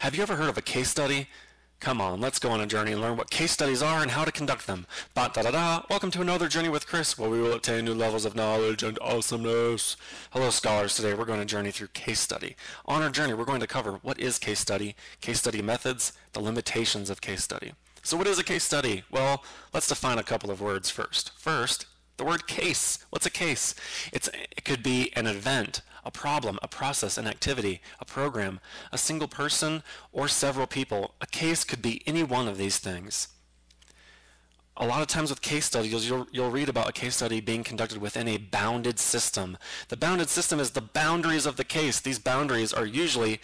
Have you ever heard of a case study? Come on, let's go on a journey and learn what case studies are and how to conduct them. Ba-da-da-da! Welcome to another Journey with Chris, where we will obtain new levels of knowledge and awesomeness. Hello, scholars. Today we're going to journey through case study. On our journey, we're going to cover what is case study methods, the limitations of case study. So what is a case study? Well, let's define a couple of words first. First, the word case. What's a case? It could be an event, a problem, a process, an activity, a program, a single person, or several people. A case could be any one of these things. A lot of times with case studies, you'll read about a case study being conducted within a bounded system. The bounded system is the boundaries of the case. These boundaries are usually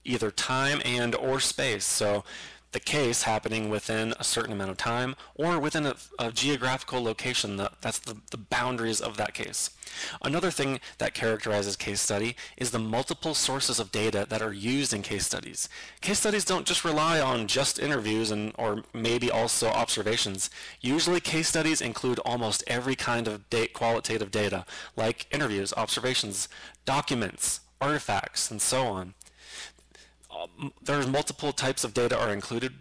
either time and or space. So the case happening within a certain amount of time or within a geographical location. That's the boundaries of that case. Another thing that characterizes case study is the multiple sources of data that are used in case studies. Case studies don't just rely on just interviews or maybe also observations. Usually case studies include almost every kind of qualitative data, like interviews, observations, documents, artifacts, and so on. There's multiple types of data are included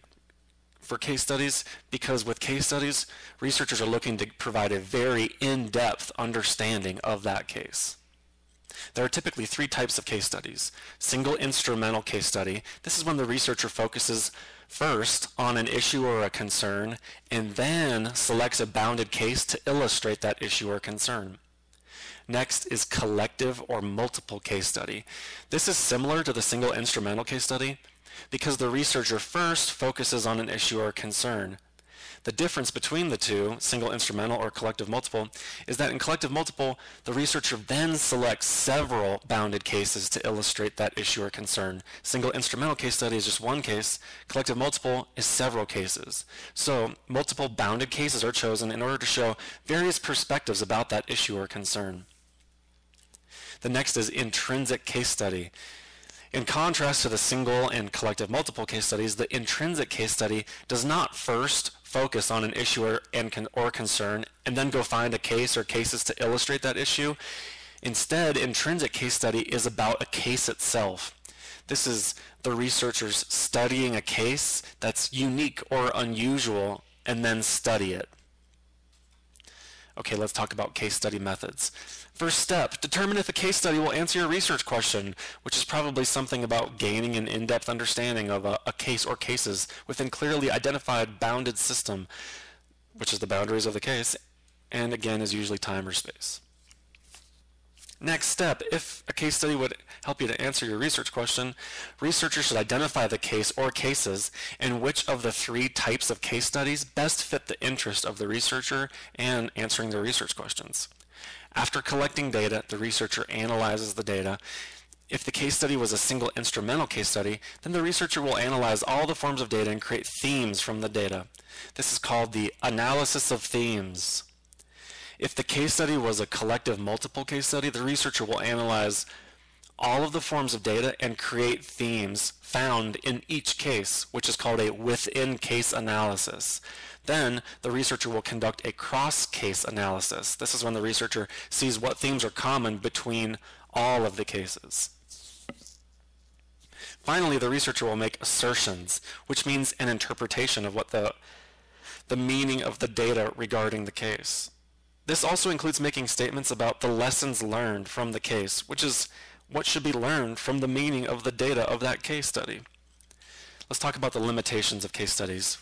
for case studies because with case studies, researchers are looking to provide a very in-depth understanding of that case. There are typically three types of case studies. Single instrumental case study. This is when the researcher focuses first on an issue or a concern and then selects a bounded case to illustrate that issue or concern. Next is collective or multiple case study. This is similar to the single instrumental case study because the researcher first focuses on an issue or concern. The difference between the two, single instrumental or collective multiple, is that in collective multiple, the researcher then selects several bounded cases to illustrate that issue or concern. Single instrumental case study is just one case. Collective multiple is several cases. So multiple bounded cases are chosen in order to show various perspectives about that issue or concern. The next is intrinsic case study. In contrast to the single and collective multiple case studies, the intrinsic case study does not first focus on an issue or concern and then go find a case or cases to illustrate that issue. Instead, intrinsic case study is about a case itself. This is the researchers studying a case that's unique or unusual and then study it. Okay, let's talk about case study methods. First step, determine if a case study will answer your research question, which is probably something about gaining an in-depth understanding of a case or cases within clearly identified bounded system, which is the boundaries of the case, and again is usually time or space. Next step, if a case study would help you to answer your research question, researchers should identify the case or cases and which of the three types of case studies best fit the interest of the researcher and answering their research questions. After collecting data, the researcher analyzes the data. If the case study was a single instrumental case study, then the researcher will analyze all the forms of data and create themes from the data. This is called the analysis of themes. If the case study was a collective multiple case study, the researcher will analyze all of the forms of data and create themes found in each case, which is called a within-case analysis. Then the researcher will conduct a cross-case analysis. This is when the researcher sees what themes are common between all of the cases. Finally, the researcher will make assertions, which means an interpretation of what the meaning of the data regarding the case. This also includes making statements about the lessons learned from the case, which is what should be learned from the meaning of the data of that case study. Let's talk about the limitations of case studies.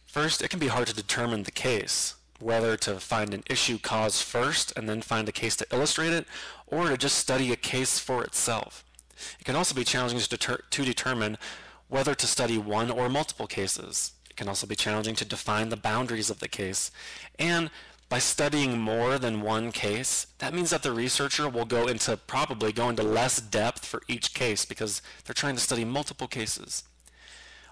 First, it can be hard to determine the case, whether to find an issue cause first and then find a case to illustrate it, or to just study a case for itself. It can also be challenging to determine whether to study one or multiple cases. It can also be challenging to define the boundaries of the case. And by studying more than one case, that means that the researcher will probably go into less depth for each case because they're trying to study multiple cases.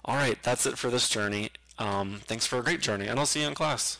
All right, that's it for this journey. Thanks for a great journey, and I'll see you in class.